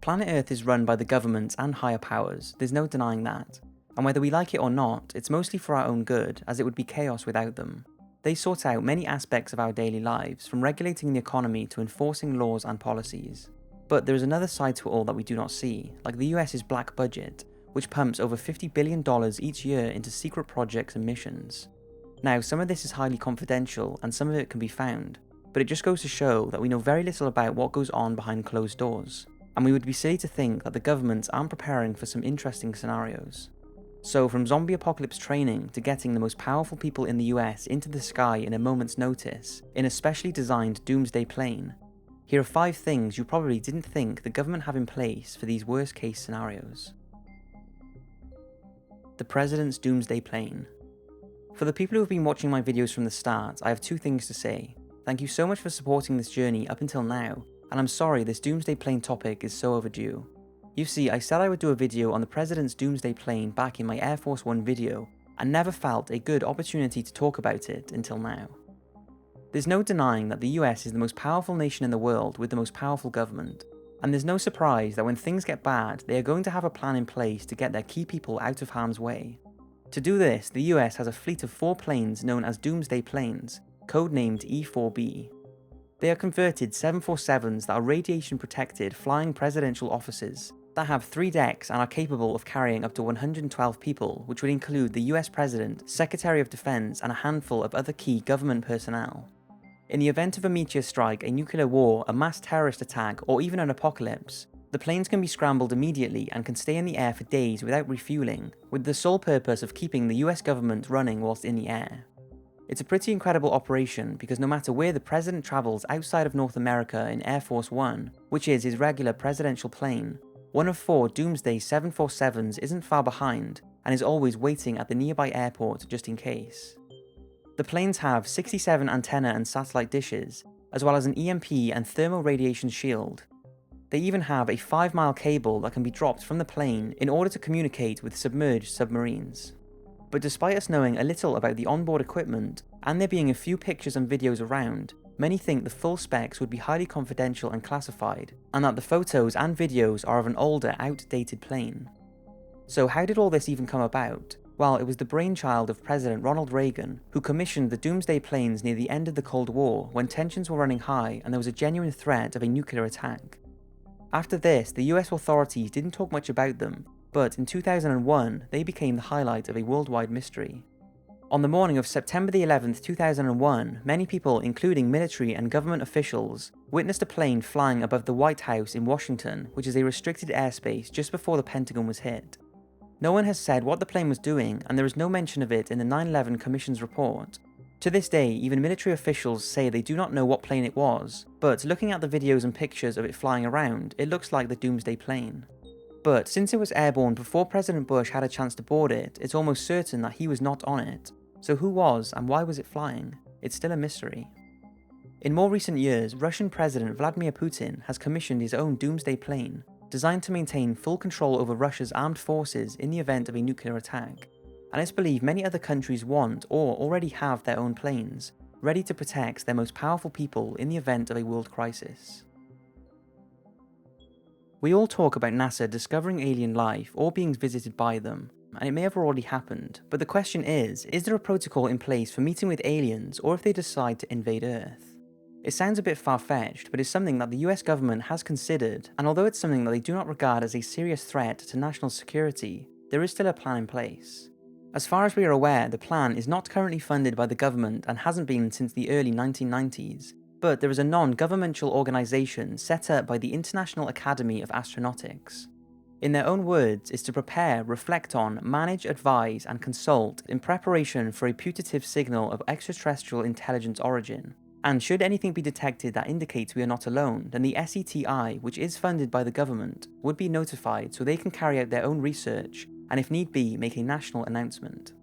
Planet Earth is run by the governments and higher powers, there's no denying that. And whether we like it or not, it's mostly for our own good, as it would be chaos without them. They sort out many aspects of our daily lives, from regulating the economy to enforcing laws and policies. But there is another side to it all that we do not see, like the US's black budget, which pumps over $50 billion each year into secret projects and missions. Now, some of this is highly confidential and some of it can be found, but it just goes to show that we know very little about what goes on behind closed doors, and we would be silly to think that the governments aren't preparing for some interesting scenarios. So from zombie apocalypse training to getting the most powerful people in the US into the sky in a moment's notice, in a specially designed Doomsday plane, here are 5 things you probably didn't think the government have in place for these worst case scenarios. The President's Doomsday Plane. For the people who have been watching my videos from the start, I have 2 things to say. Thank you so much for supporting this journey up until now, and I'm sorry this Doomsday Plane topic is so overdue. You see, I said I would do a video on the President's Doomsday Plane back in my Air Force One video, and never felt a good opportunity to talk about it until now. There's no denying that the US is the most powerful nation in the world with the most powerful government, and there's no surprise that when things get bad, they are going to have a plan in place to get their key people out of harm's way. To do this, the US has a fleet of 4 planes known as Doomsday Planes, codenamed E-4B. They are converted 747s that are radiation protected flying presidential offices that have 3 decks and are capable of carrying up to 112 people, which would include the US President, Secretary of Defense, and a handful of other key government personnel. In the event of a meteor strike, a nuclear war, a mass terrorist attack, or even an apocalypse, the planes can be scrambled immediately and can stay in the air for days without refueling, with the sole purpose of keeping the US government running whilst in the air. It's a pretty incredible operation because no matter where the president travels outside of North America in Air Force One, which is his regular presidential plane, one of 4 Doomsday 747s isn't far behind and is always waiting at the nearby airport just in case. The planes have 67 antenna and satellite dishes, as well as an EMP and thermal radiation shield. They even have a 5-mile cable that can be dropped from the plane in order to communicate with submerged submarines. But despite us knowing a little about the onboard equipment, and there being a few pictures and videos around, many think the full specs would be highly confidential and classified, and that the photos and videos are of an older, outdated plane. So how did all this even come about? Well, it was the brainchild of President Ronald Reagan, who commissioned the Doomsday planes near the end of the Cold War when tensions were running high and there was a genuine threat of a nuclear attack. After this, the US authorities didn't talk much about them, but in 2001, they became the highlight of a worldwide mystery. On the morning of September the 11th, 2001, many people, including military and government officials, witnessed a plane flying above the White House in Washington, which is a restricted airspace just before the Pentagon was hit. No one has said what the plane was doing, and there is no mention of it in the 9/11 Commission's report. To this day, even military officials say they do not know what plane it was, but looking at the videos and pictures of it flying around, it looks like the Doomsday plane. But since it was airborne before President Bush had a chance to board it, it's almost certain that he was not on it. So who was and why was it flying? It's still a mystery. In more recent years, Russian President Vladimir Putin has commissioned his own Doomsday plane, designed to maintain full control over Russia's armed forces in the event of a nuclear attack. And it's believed many other countries want or already have their own planes, ready to protect their most powerful people in the event of a world crisis. We all talk about NASA discovering alien life or being visited by them, and it may have already happened, but the question is there a protocol in place for meeting with aliens or if they decide to invade Earth? It sounds a bit far-fetched, but it's something that the US government has considered, and although it's something that they do not regard as a serious threat to national security, there is still a plan in place. As far as we are aware, the plan is not currently funded by the government and hasn't been since the early 1990s, but there is a non-governmental organisation set up by the International Academy of Astronautics. In their own words, is to prepare, reflect on, manage, advise, and consult in preparation for a putative signal of extraterrestrial intelligence origin. And should anything be detected that indicates we are not alone, then the SETI, which is funded by the government, would be notified so they can carry out their own research, and if need be, make a national announcement.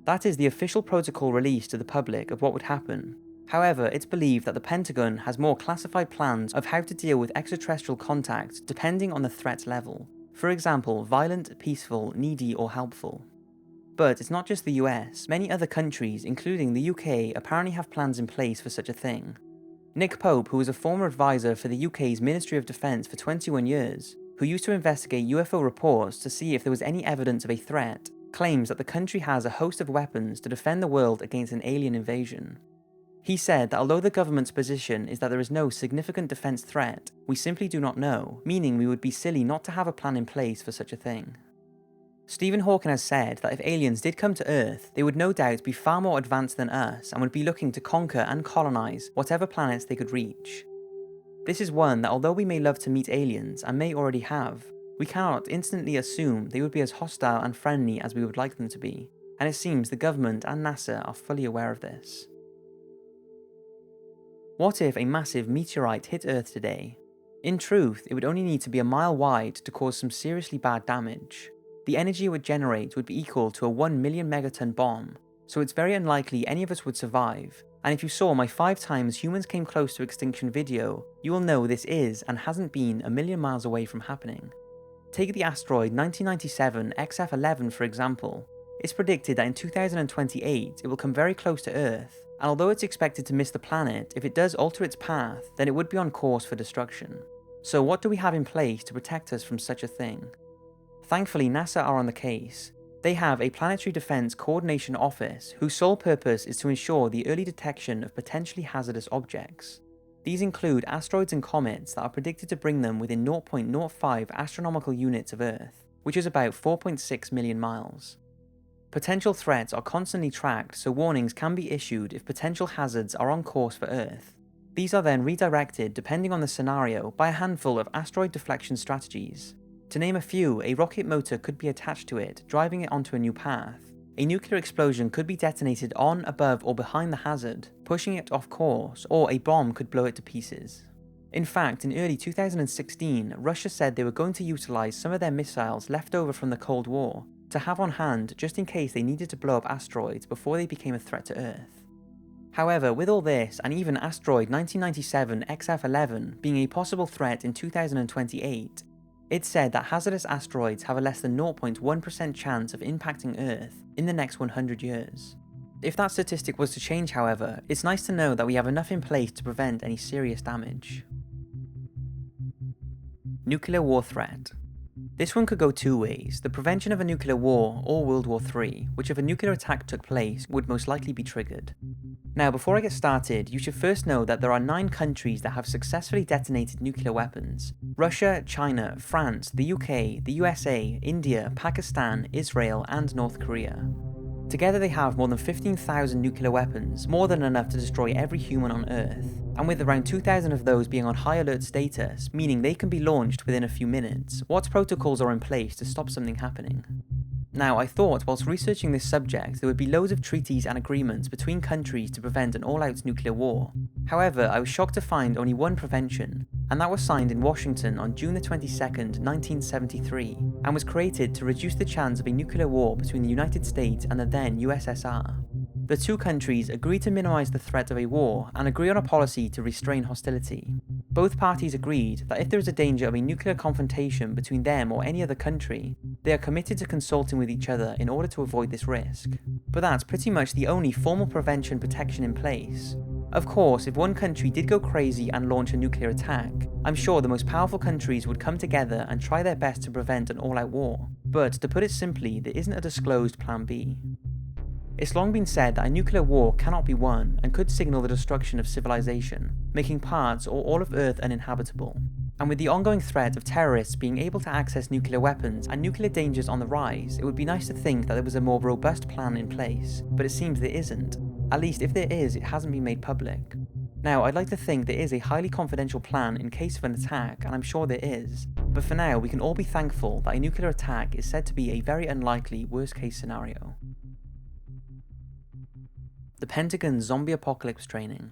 That is the official protocol released to the public of what would happen. However, it's believed that the Pentagon has more classified plans of how to deal with extraterrestrial contact depending on the threat level. For example, violent, peaceful, needy, or helpful. But it's not just the US, many other countries, including the UK, apparently have plans in place for such a thing. Nick Pope, who was a former advisor for the UK's Ministry of Defence for 21 years, who used to investigate UFO reports to see if there was any evidence of a threat, claims that the country has a host of weapons to defend the world against an alien invasion. He said that although the government's position is that there is no significant defense threat, we simply do not know, meaning we would be silly not to have a plan in place for such a thing. Stephen Hawking has said that if aliens did come to Earth, they would no doubt be far more advanced than us and would be looking to conquer and colonize whatever planets they could reach. This is one that although we may love to meet aliens and may already have, we cannot instantly assume they would be as hostile and friendly as we would like them to be, and it seems the government and NASA are fully aware of this. What if a massive meteorite hit Earth today? In truth, it would only need to be a mile wide to cause some seriously bad damage. The energy it would generate would be equal to a 1 million megaton bomb, so it's very unlikely any of us would survive, and if you saw my 5 times humans came close to extinction video, you will know this is and hasn't been a million miles away from happening. Take the asteroid 1997 XF11 for example. It's predicted that in 2028 it will come very close to Earth, and although it's expected to miss the planet, if it does alter its path, then it would be on course for destruction. So what do we have in place to protect us from such a thing? Thankfully, NASA are on the case. They have a Planetary Defense Coordination Office whose sole purpose is to ensure the early detection of potentially hazardous objects. These include asteroids and comets that are predicted to bring them within 0.05 astronomical units of Earth, which is about 4.6 million miles. Potential threats are constantly tracked, so warnings can be issued if potential hazards are on course for Earth. These are then redirected depending on the scenario by a handful of asteroid deflection strategies. To name a few, a rocket motor could be attached to it, driving it onto a new path. A nuclear explosion could be detonated on, above, or behind the hazard, pushing it off course, or a bomb could blow it to pieces. In fact, in early 2016, Russia said they were going to utilize some of their missiles left over from the Cold War to have on hand just in case they needed to blow up asteroids before they became a threat to Earth. However, with all this, and even asteroid 1997 XF11 being a possible threat in 2028, it's said that hazardous asteroids have a less than 0.1% chance of impacting Earth in the next 100 years. If that statistic was to change, however, it's nice to know that we have enough in place to prevent any serious damage. Nuclear war threat. This one could go two ways: the prevention of a nuclear war or World War III, which if a nuclear attack took place would most likely be triggered. Now before I get started, you should first know that there are 9 countries that have successfully detonated nuclear weapons: Russia, China, France, the UK, the USA, India, Pakistan, Israel and North Korea. Together they have more than 15,000 nuclear weapons, more than enough to destroy every human on Earth, and with around 2,000 of those being on high alert status, meaning they can be launched within a few minutes, what protocols are in place to stop something happening? Now, I thought whilst researching this subject there would be loads of treaties and agreements between countries to prevent an all-out nuclear war. However, I was shocked to find only one prevention, and that was signed in Washington on June the 22nd, 1973, and was created to reduce the chance of a nuclear war between the United States and the then USSR. The two countries agreed to minimize the threat of a war and agree on a policy to restrain hostility. Both parties agreed that if there is a danger of a nuclear confrontation between them or any other country, they are committed to consulting with each other in order to avoid this risk. But that's pretty much the only formal prevention protection in place. Of course, if one country did go crazy and launch a nuclear attack, I'm sure the most powerful countries would come together and try their best to prevent an all-out war. But to put it simply, there isn't a disclosed plan B. It's long been said that a nuclear war cannot be won and could signal the destruction of civilization, making parts or all of Earth uninhabitable. And with the ongoing threat of terrorists being able to access nuclear weapons and nuclear dangers on the rise, it would be nice to think that there was a more robust plan in place, but it seems there isn't. At least if there is, it hasn't been made public. Now, I'd like to think there is a highly confidential plan in case of an attack, and I'm sure there is, but for now we can all be thankful that a nuclear attack is said to be a very unlikely worst-case scenario. The Pentagon's zombie apocalypse training.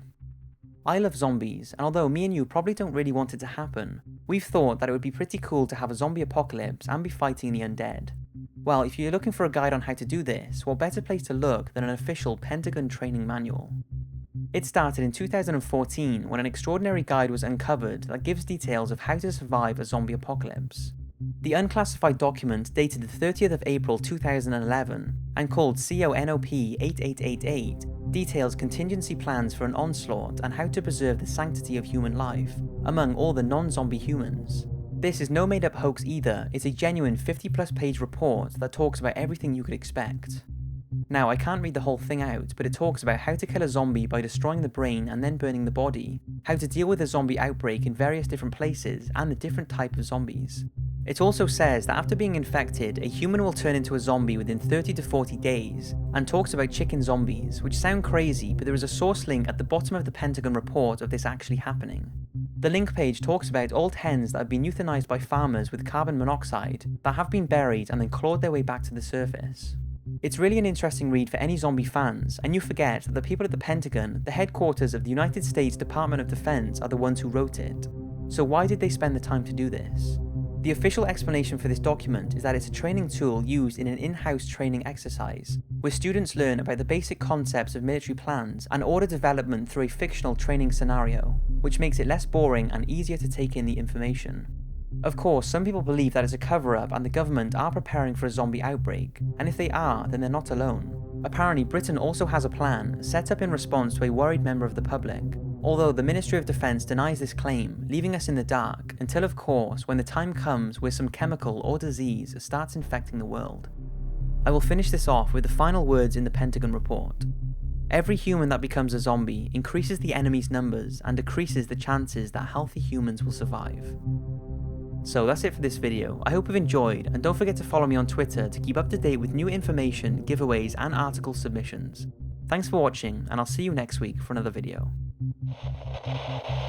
I love zombies, and although me and you probably don't really want it to happen, we've thought that it would be pretty cool to have a zombie apocalypse and be fighting the undead. Well, if you're looking for a guide on how to do this, what better place to look than an official Pentagon training manual? It started in 2014 when an extraordinary guide was uncovered that gives details of how to survive a zombie apocalypse. The unclassified document dated the 30th of April 2011 and called CO.AG 8888 details contingency plans for an onslaught and how to preserve the sanctity of human life among all the non-zombie humans. This is no made-up hoax either, it's a genuine 50+ page report that talks about everything you could expect. Now, I can't read the whole thing out, but it talks about how to kill a zombie by destroying the brain and then burning the body, how to deal with a zombie outbreak in various different places, and the different type of zombies. It also says that after being infected, a human will turn into a zombie within 30 to 40 days, and talks about chicken zombies, which sound crazy, but there is a source link at the bottom of the Pentagon report of this actually happening. The link page talks about old hens that have been euthanized by farmers with carbon monoxide, that have been buried and then clawed their way back to the surface. It's really an interesting read for any zombie fans, and you forget that the people at the Pentagon, the headquarters of the United States Department of Defense, are the ones who wrote it. So why did they spend the time to do this? The official explanation for this document is that it's a training tool used in an in-house training exercise, where students learn about the basic concepts of military plans and order development through a fictional training scenario, which makes it less boring and easier to take in the information. Of course, some people believe that it's a cover-up and the government are preparing for a zombie outbreak, and if they are, then they're not alone. Apparently, Britain also has a plan, set up in response to a worried member of the public, although the Ministry of Defence denies this claim, leaving us in the dark, until of course, when the time comes where some chemical or disease starts infecting the world. I will finish this off with the final words in the Pentagon report. Every human that becomes a zombie increases the enemy's numbers and decreases the chances that healthy humans will survive. So that's it for this video. I hope you've enjoyed, and don't forget to follow me on Twitter to keep up to date with new information, giveaways and article submissions. Thanks for watching, and I'll see you next week for another video.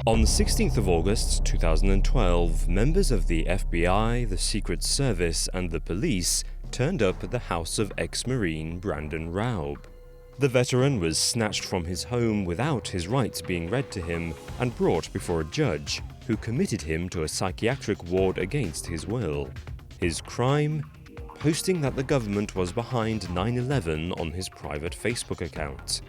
On the 16th of August 2012, members of the FBI, the Secret Service and the police turned up at the house of ex-Marine Brandon Raub. The veteran was snatched from his home without his rights being read to him and brought before a judge, who committed him to a psychiatric ward against his will. His crime? Posting that the government was behind 9/11 on his private Facebook account.